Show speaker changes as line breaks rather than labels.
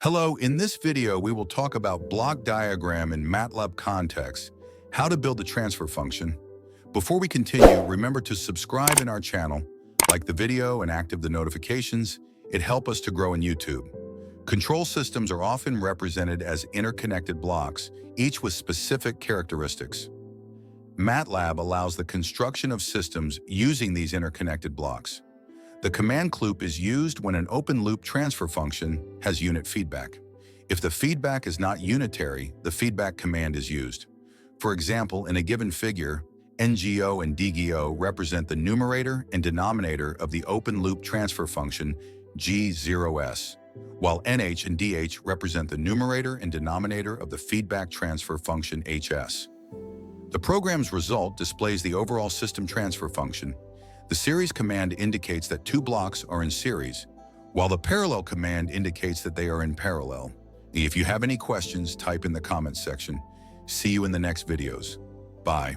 Hello, in this video we will talk about block diagram in Matlab context, how to build the transfer function. Before we continue, remember to subscribe in our channel, like the video and active the notifications. It helps us to grow in YouTube. Control systems are often represented as interconnected blocks, each with specific characteristics. Matlab allows the construction of systems using these interconnected blocks. The command loop is used when an open-loop transfer function has unit feedback. If the feedback is not unitary, the feedback command is used. For example, in a given figure, NGO and DGO represent the numerator and denominator of the open-loop transfer function G0s, while NH and DH represent the numerator and denominator of the feedback transfer function HS. The program's result displays the overall system transfer function. The series command indicates that two blocks are in series, while the parallel command indicates that they are in parallel. If you have any questions, type in the comments section. See you in the next videos. Bye.